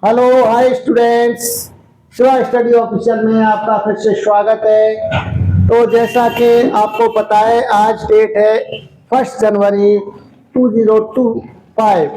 Hello hi students, Shiva study official में आपका फिर से स्वागत है। तो जैसा कि आपको पता है आज डेट है 1 जनवरी 2025।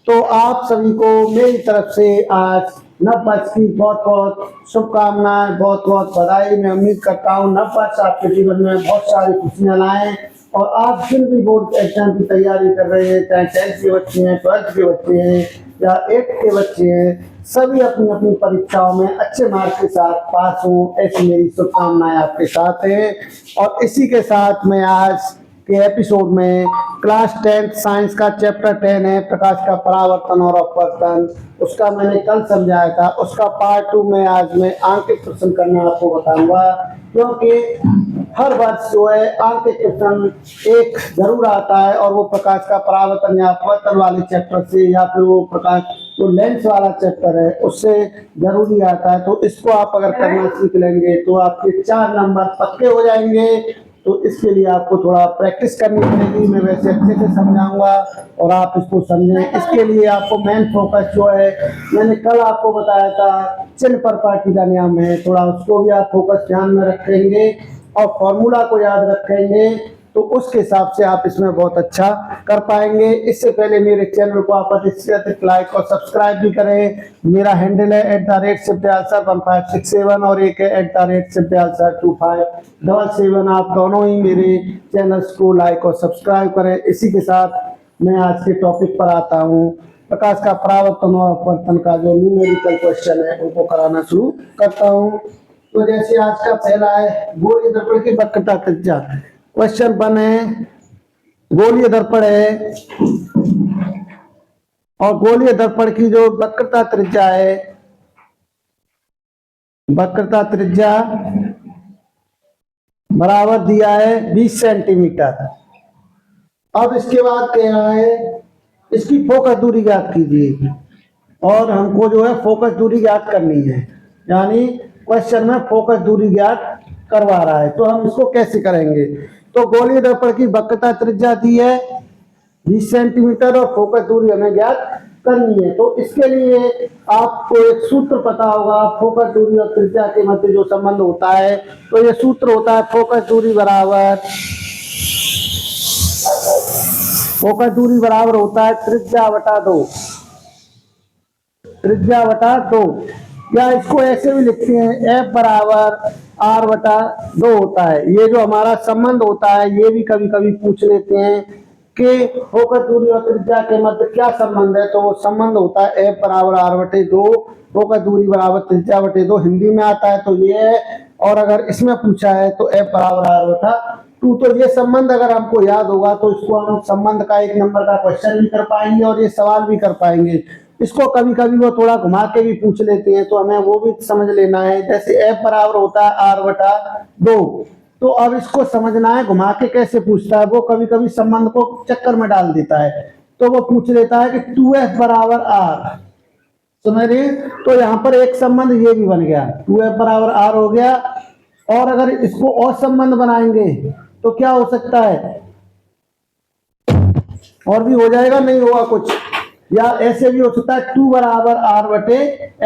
तो आप सभी को मेरी तरफ से आज नववर्ष की बहुत बहुत शुभकामनाएं, बहुत बहुत बधाई। मैं उम्मीद करता हूँ नववर्ष आपके जीवन में बहुत सारी खुशियाँ लाएं और आप जिन भी बोर्ड एग्जाम की तैयारी कर रहे हैं, चाहे 10th के बच्चे हैं, 12th के बच्चे हैं या 8th के बच्चे हैं, सभी अपनी अपनी परीक्षाओं में अच्छे मार्क के साथ पास हो, ऐसी मेरी शुभकामनाएं आपके साथ है। और इसी के साथ मैं आज के एपिसोड में क्लास 10th साइंस का चैप्टर 10 है प्रकाश का परावर्तन और अपवर्तन, उसका मैंने कल समझाया था। उसका पार्ट 2 में आज मैं आंकित प्रश्न करना आपको बताऊंगा, क्योंकि हर वर्ष जो है आंकित प्रश्न एक जरूर आता है और वो प्रकाश का परावर्तन या अपवर्तन वाले चैप्टर से या फिर वो प्रकाश जो लेंस वाला चैप्टर है उससे जरूरी आता है। तो इसको आप अगर करना सीख लेंगे तो आपके 4 नंबर पक्के हो जाएंगे। तो इसके लिए आपको थोड़ा प्रैक्टिस करनी पड़ेगी। मैं वैसे अच्छे से समझाऊंगा और आप इसको समझें। इसके लिए आपको मेन फोकस जो है मैंने कल आपको बताया था चिन्ह पर पार्टी का नियम है, थोड़ा उसको भी आप फोकस ध्यान में रखेंगे और फॉर्मूला को याद रखेंगे तो उसके हिसाब से आप इसमें बहुत अच्छा कर पाएंगे। इससे पहले मेरे चैनल को आप अधिक से अधिक लाइक और सब्सक्राइब भी करें। मेरा हैंडल है @SimpleAnswer1567 और एक है @SimpleAnswer2577। आप दोनों ही मेरे चैनल्स को लाइक और सब्सक्राइब करें। इसी के साथ मैं आज के टॉपिक पर आता हूँ। प्रकाश का परावर्तन और अपवर्तन का जो न्यूमेरिकल क्वेश्चन है उनको कराना शुरू करता हूँ। तो जैसे आज का पहला है गोलीय दर्पण की वक्रता त्रिज्या। क्वेश्चन 1 है गोलीय दर्पण है और गोलीय दर्पण की जो वक्रता त्रिज्या है, वक्रता त्रिज्या बराबर दिया है 20 सेंटीमीटर। अब इसके बाद कह रहा है इसकी फोकस दूरी ज्ञात कीजिए और हमको जो है फोकस दूरी ज्ञात करनी है, यानी क्वेश्चन में फोकस दूरी ज्ञात करवा रहा है। तो हम इसको कैसे करेंगे? तो गोलीय दर्पण की वक्रता त्रिज्या दी है 20 सेंटीमीटर और फोकस दूरी हमें ज्ञात करनी है। तो इसके लिए आपको एक सूत्र पता होगा, फोकस दूरी और त्रिज्या के मध्य जो संबंध होता है। तो ये सूत्र होता है फोकस दूरी बराबर होता है त्रिज्या बटा 2, त्रिज्या बटा 2। या इसको ऐसे भी लिखते हैं F बराबर R बटा 2 होता है। ये जो हमारा संबंध होता है ये भी कभी कभी पूछ लेते हैं कि फोकस दूरी और त्रिज्या के मध्य क्या संबंध है। तो वो संबंध होता है F बराबर R बटे 2, फोकस दूरी बराबर त्रिज्या बटे 2। हिंदी में आता है तो ये है, और अगर इसमें पूछा है तो F बराबर R बटा 2। तो ये संबंध अगर हमको याद होगा तो इसको हम संबंध का 1 नंबर का क्वेश्चन भी कर पाएंगे और ये सवाल भी कर पाएंगे। इसको कभी कभी वो थोड़ा घुमा के भी पूछ लेते हैं तो हमें वो भी समझ लेना है। जैसे F बराबर होता है R बटा 2, तो अब इसको समझना है घुमा के कैसे पूछता है। वो कभी कभी संबंध को चक्कर में डाल देता है, तो वो पूछ लेता है कि 2F बराबर R। समझिए, तो यहाँ पर एक संबंध ये भी बन गया, 2F बराबर R हो गया। और अगर इसको और संबंध बनाएंगे तो क्या हो सकता है, और भी हो जाएगा, नहीं होगा कुछ, या ऐसे भी हो सकता है 2 बराबर R बटे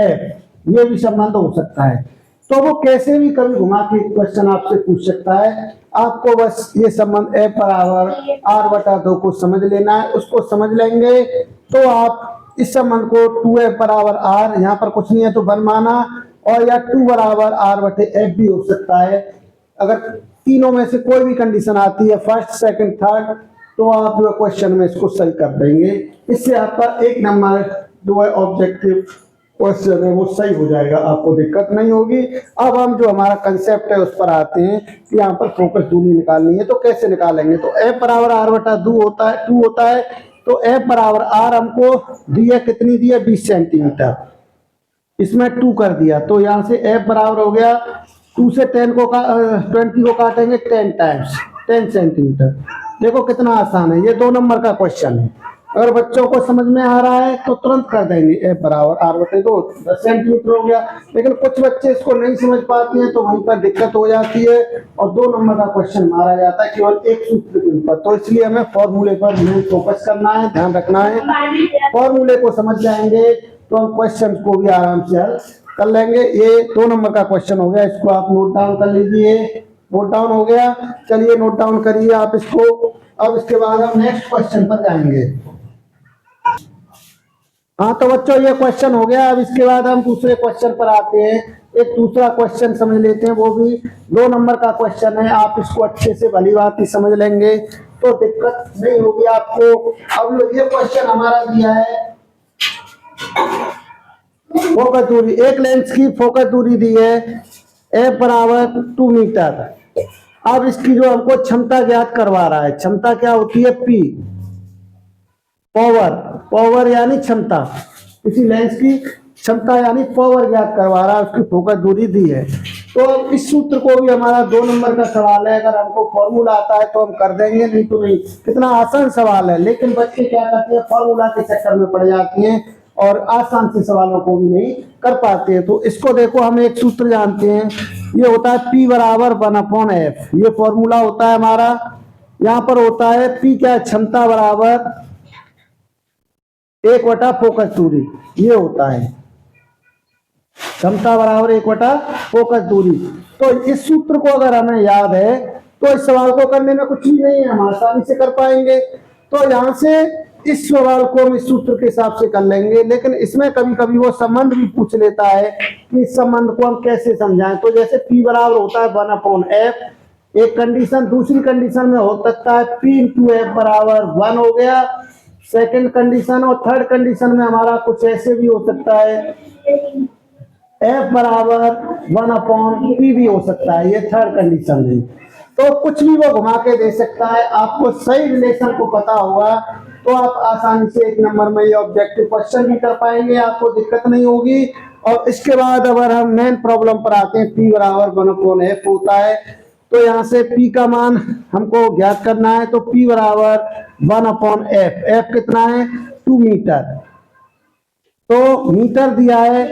F, ये भी संबंध हो सकता है। तो वो कैसे भी कभी घुमा के क्वेश्चन आपसे पूछ सकता है। आपको बस ये संबंध F बराबर R बटा 2 को समझ लेना है। उसको समझ लेंगे तो आप इस संबंध को 2F बराबर R, यहाँ पर कुछ नहीं है तो 1 माना, और या 2 बराबर R बटे F भी हो सकता है। अगर तीनों में से कोई भी कंडीशन आती है, फर्स्ट सेकंड थर्ड, तो आप जो क्वेश्चन में इसको सही कर देंगे। इससे आपका 1 नंबर जो है ऑब्जेक्टिव क्वेश्चन है वो सही हो जाएगा, आपको दिक्कत नहीं होगी। अब हम जो हमारा कंसेप्ट है उस पर आते हैं कि यहाँ पर फोकस दूरी निकालनी है। तो कैसे निकालेंगे? तो F बराबर R बटा 2 होता है। तो F बराबर R हमको दी है, कितनी दी है? 20 सेंटीमीटर। इसमें 2 कर दिया तो यहाँ से F बराबर हो गया 2 से 20 को काटेंगे 10 टाइम्स 10 सेंटीमीटर। देखो कितना आसान है, ये 2 नंबर का क्वेश्चन है। अगर बच्चों को समझ में आ रहा है तो तुरंत कर देंगे F बराबर R बटे 2, 10 सेंटीमीटर हो गया। लेकिन कुछ बच्चे इसको नहीं समझ पाते हैं तो वहीं पर दिक्कत हो जाती है और 2 नंबर का क्वेश्चन मारा जाता है केवल एक सूत्र के ऊपर। तो इसलिए हमें फॉर्मूले पर फोकस करना है, ध्यान रखना है। फॉर्मूले को समझ जाएंगे तो हम क्वेश्चन को भी आराम से हल कर लेंगे। ये 2 नंबर का क्वेश्चन हो गया, इसको आप नोट डाउन कर लीजिए। नोट डाउन हो गया, चलिए नोट डाउन करिए आप इसको। अब इसके बाद हम नेक्स्ट क्वेश्चन पर जाएंगे। हाँ तो बच्चों ये क्वेश्चन हो गया। अब इसके बाद हम दूसरे क्वेश्चन पर आते हैं। एक दूसरा क्वेश्चन समझ लेते हैं, वो भी 2 नंबर का क्वेश्चन है। आप इसको अच्छे से भली बात ही समझ लेंगे तो दिक्कत नहीं होगी आपको। अब ये क्वेश्चन हमारा दिया है, फोकस दूरी, एक लेंस की फोकस दूरी दी है f बराबर 2 मीटर। अब इसकी जो हमको क्षमता ज्ञात करवा रहा है, क्षमता क्या होती है, P, पावर, पावर यानी क्षमता, किसी लेंस की क्षमता यानी पावर ज्ञात करवा रहा है, उसकी फोकस दूरी दी है। तो इस सूत्र को भी हमारा 2 नंबर का सवाल है, अगर हमको फॉर्मूला आता है तो हम कर देंगे, नहीं तो नहीं। कितना आसान सवाल है, लेकिन बच्चे क्या करते हैं, फॉर्मूला के चक्कर में पड़ जाते हैं और आसान से सवालों को भी नहीं कर पाते हैं। तो इसको देखो, हम एक सूत्र जानते हैं, ये होता है P बराबर 1/f। ये फॉर्मूला होता है हमारा। यहाँ पर होता है P क्या, क्षमता बराबर 1 फोकस दूरी, ये होता है क्षमता बराबर 1 फोकस दूरी। तो इस सूत्र को अगर हमें याद है तो इस सवाल को करने में कुछ भी नहीं है, हम आसानी से कर पाएंगे। तो यहाँ से इस सवाल को हम इस सूत्र के हिसाब से कर लेंगे, लेकिन इसमें कभी कभी वो संबंध भी पूछ लेता है कि इस संबंध को हम कैसे समझाएं। तो जैसे P बराबर होता है 1/f, एक कंडीशन, दूसरी कंडीशन में हो सकता है P × f बराबर 1 हो गया, सेकंड कंडीशन। और थर्ड कंडीशन में हमारा कुछ ऐसे भी हो सकता है, f बराबर 1/p भी हो सकता है, ये थर्ड कंडीशन है। तो कुछ भी वो घुमा के दे सकता है। आपको सही रिलेशन को पता होगा तो आप आसानी से 1 नंबर में ये ऑब्जेक्टिव क्वेश्चन भी कर पाएंगे, आपको दिक्कत नहीं होगी। और इसके बाद अगर हम मेन प्रॉब्लम पर आते हैं, P बराबर 1/f होता है, तो यहाँ से P का मान हमको ज्ञात करना है। तो P बराबर 1/f, f कितना है, 2 मीटर। तो मीटर दिया है,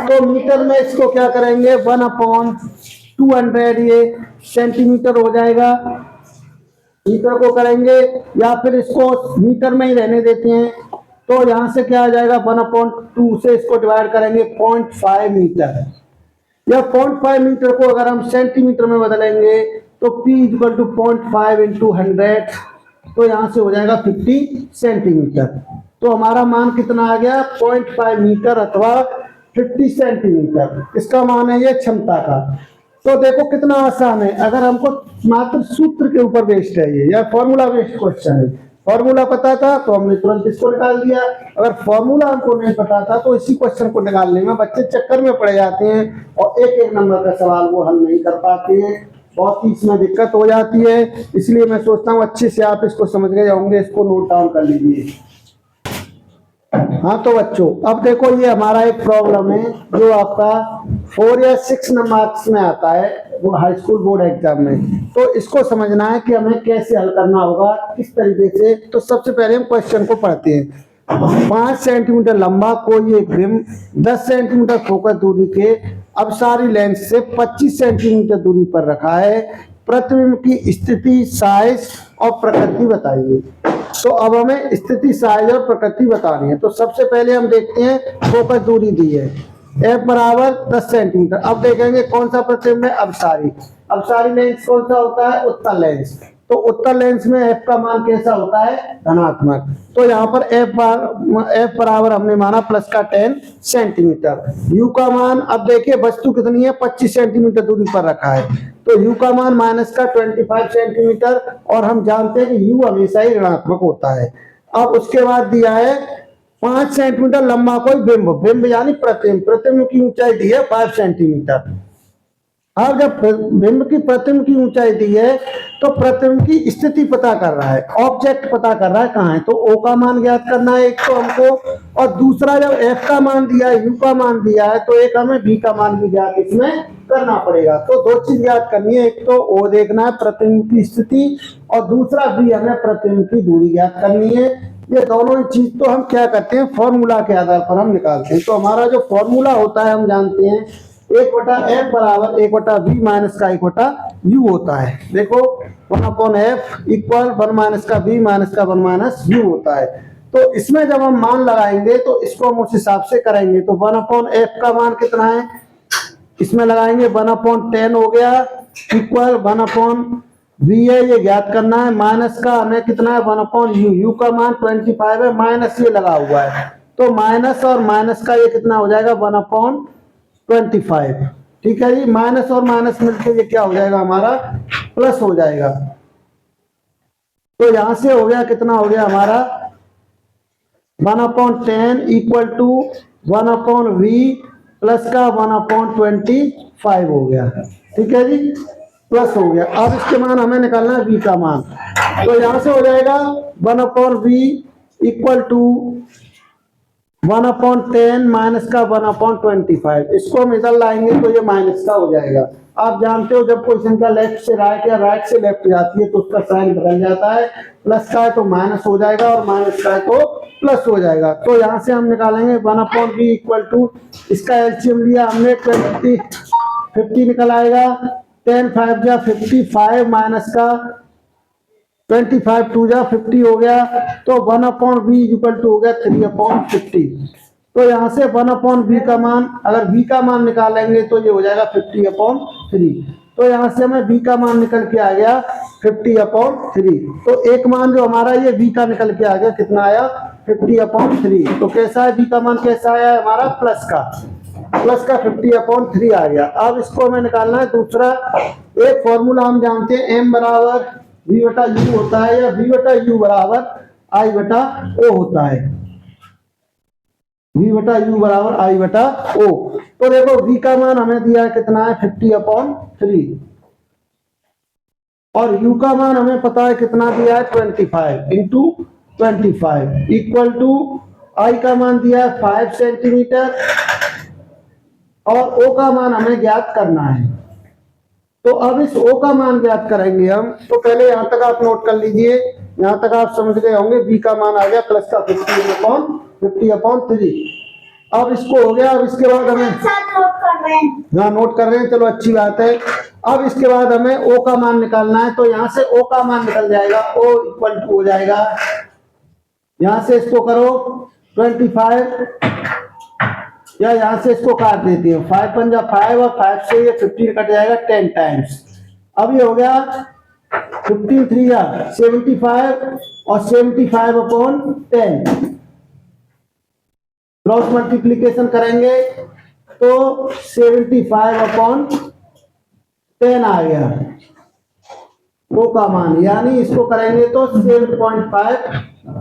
तो मीटर में इसको क्या करेंगे, 1/200, ये सेंटीमीटर हो जाएगा। मीटर को करेंगे या फिर इसको मीटर में ही रहने देते हैं, तो यहां से क्या आ जाएगा, 1/2 से इसको डिवाइड करेंगे 0.5 मीटर। या 0.5 मीटर को अगर हम सेंटीमीटर में बदलेंगे तो P = 0.5 × 100, तो यहां से हो जाएगा 50 सेंटीमीटर। तो हमारा मान कितना आ गया, 0.5 मीटर अथवा 50 सेंटीमीटर, इसका मान है ये क्षमता का। तो देखो कितना आसान है, अगर हमको मात्र सूत्र के ऊपर बेस्ड है ये, या फॉर्मूला बेस्ड क्वेश्चन है। फॉर्मूला पता था तो हमने तुरंत इसको निकाल दिया, अगर फॉर्मूला हमको नहीं पता था तो इसी क्वेश्चन को निकालने में बच्चे चक्कर में पड़ जाते हैं और 1-1 नंबर का सवाल वो हल नहीं कर पाते हैं, बहुत ही इसमें दिक्कत हो जाती है। इसलिए मैं सोचता हूँ अच्छे से आप इसको समझ गए होंगे, इसको नोट डाउन कर लीजिए। हाँ तो बच्चों, अब देखो ये हमारा एक प्रॉब्लम है जो आपका 4 या 6 मार्क्स में आता है, वो हाई स्कूल बोर्ड एग्जाम में। तो इसको समझना है कि हमें कैसे हल करना होगा, किस तरीके से। तो सबसे पहले हम क्वेश्चन को पढ़ते हैं। 5 सेंटीमीटर लंबा कोई एक बिंब 10 सेंटीमीटर फोकस दूरी के अपसारी लेंस से 25 सेंटीमीटर दूरी पर रखा है। प्रतिबिंब की स्थिति, साइज और प्रकृति बताइए। तो अब हमें स्थिति, साइज और प्रकृति बतानी है। तो सबसे पहले हम देखते हैं फोकस दूरी दी है f बराबर 10 सेंटीमीटर। अब देखेंगे कौन सा प्रतिबिंब है, अपसारी। अपसारी लेंस कौन सा होता है, उत्तल लेंस। तो उत्तल लेंस में f का मान कैसा होता है, धनात्मक। तो यहाँ पर f बराबर हमने माना प्लस का 10 सेंटीमीटर। u का मान, अब देखिए वस्तु कितनी है, 25 सेंटीमीटर दूरी पर रखा है, तो u का मान माइनस का 25 सेंटीमीटर, और हम जानते हैं कि u हमेशा ही ऋणात्मक होता है। अब उसके बाद दिया है 5 सेंटीमीटर लंबा कोई बिंब, बिंब यानी प्रतिबिंब, प्रतिबिंब की ऊंचाई दी है 5 सेंटीमीटर। अब जब बिंब की प्रतिबिंब की ऊंचाई दी है तो प्रतिबिंब की स्थिति पता कर रहा है, ऑब्जेक्ट पता कर रहा है कहाँ है। तो O का मान ज्ञात करना है एक तो हमको, और दूसरा जब F का मान दिया है, U का मान दिया है, तो एक हमें B का मान भी ज्ञात इसमें करना पड़ेगा। तो 2 चीज ज्ञात करनी है, एक तो O देखना है प्रतिबिंब की स्थिति, और दूसरा B हमें प्रतिबिंब की दूरी ज्ञात करनी है। ये दोनों ही चीज तो हम क्या करते हैं, फॉर्मूला के आधार पर हम निकालते हैं। तो हमारा जो फॉर्मूला होता है हम जानते हैं 1/f बराबर 1/v माइनस का 1/u होता है। देखो 1/f इक्वल 1 माइनस का v माइनस का 1 माइनस u होता है। तो इसमें जब हम मान लगाएंगे तो इसको हम उस हिसाब से करेंगे। तो 1/f का मान कितना है, इसमें लगाएंगे 1/10 हो गया, इक्वल 1/v है, ये ज्ञात करना है, माइनस का हमें कितना है 1/u, u का मान 25 है, माइनस ये लगा हुआ है, तो माइनस और माइनस का ये कितना हो जाएगा 1/25। ठीक है जी, माइनस और माइनस मिलकर ये क्या हो जाएगा हमारा प्लस हो जाएगा। तो यहां से हो गया कितना हो गया हमारा 1/10 इक्वल टू 1/v प्लस का 1/25 हो गया। ठीक है जी, प्लस हो गया। अब इसके मान हमें निकालना है v का मान, तो यहां से हो जाएगा 1/v इक्वल टू 1/10 माइनस का 1/25। इसको हम इधर लाएंगे तो ये माइनस का हो जाएगा। आप जानते हो जब कोई संख्या लेफ्ट से राइट या राइट से लेफ्ट जाती है तो उसका साइन बदल जाता है, प्लस का है तो माइनस हो जाएगा और माइनस का है तो प्लस हो जाएगा। तो यहाँ से हम निकालेंगे 1/v इक्वल टू, इसका एलसीएम लिया हमने 50 निकल आएगा, 10 5 जा 55 माइनस का 25 2 जा 50 हो गया, तो 1/v इक्वल टू हो गया 3/50। तो यहाँ से 1/v का मान, अगर v का मान निकालेंगे तो ये हो जाएगा 50/3। तो यहाँ से हमें v का मान निकल के आ गया 50/3। तो एक मान जो हमारा ये v का निकल के आ गया, कितना आया 50/3। तो कैसा है v का मान, कैसा आया हमारा प्लस का 50/3 आ गया। अब इसको हमें निकालना है दूसरा। एक फॉर्मूला हम जानते हैं m बराबर v/u होता है या v/u बराबर i/o होता है, v/u बराबर i/o। तो देखो v का मान हमें दिया है कितना है 50/3 और u का मान हमें पता है कितना दिया है 25 इंटू 25 इक्वल टू i का मान दिया है 5 सेंटीमीटर और o का मान हमें ज्ञात करना है। तो अब इस o का मान ज्ञात करेंगे हम। तो पहले यहां तक आप नोट कर लीजिए, यहां तक आप समझ गए होंगे। v का मान आ गया प्लस का 50/3। अब इसको हो गया। अब इसके बाद हमें हाँ नोट कर रहे हैं, चलो अच्छी बात है। अब इसके बाद हमें o का मान निकालना है। तो यहां से o का मान निकल जाएगा, o इक्वल टू हो जाएगा, यहां से इसको करो 25 या यहां से इसको काट देती हूँ, 5 5 जा 5 और 5 से ये 15 कट जाएगा 10 टाइम्स। अब ये हो गया 15 3 या 75 और 75/10 क्रॉस मल्टीप्लीकेशन करेंगे तो 75/10 आ गया ओ का मान, यानी इसको करेंगे तो 7.5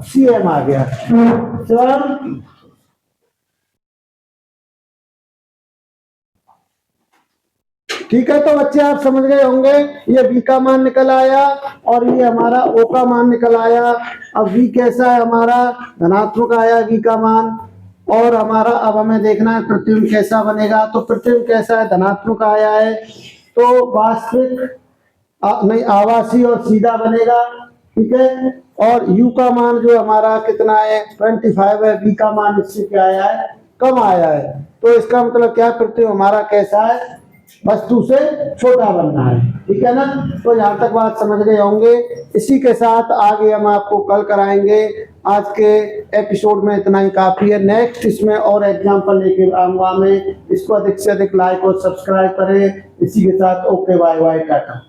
cm आ गया। ठीक है, तो बच्चे आप समझ गए होंगे, ये v का मान निकल आया और ये हमारा o का मान निकल आया। अब v कैसा है हमारा धनात्मक आया v का मान, और हमारा अब हमें देखना है प्रतिबिंब कैसा बनेगा। तो प्रतिबिंब कैसा है धनात्मक आया है तो वास्तविक नहीं आभासी और सीधा बनेगा। ठीक है, और u का मान जो हमारा कितना है 25 है, v का मान इससे क्या आया है कम आया है। तो इसका मतलब क्या प्रतिबिंब हमारा कैसा है वस्तु से छोटा बनना है। ठीक है ना, तो यहाँ तक बात समझ गए होंगे। इसी के साथ आगे हम आपको कल कराएंगे। आज के एपिसोड में इतना ही काफी है। नेक्स्ट इसमें और एग्जाम्पल लेके आऊंगा मैं। इसको अधिक से अधिक लाइक और सब्सक्राइब करें। इसी के साथ ओके बाय बाय टाटा।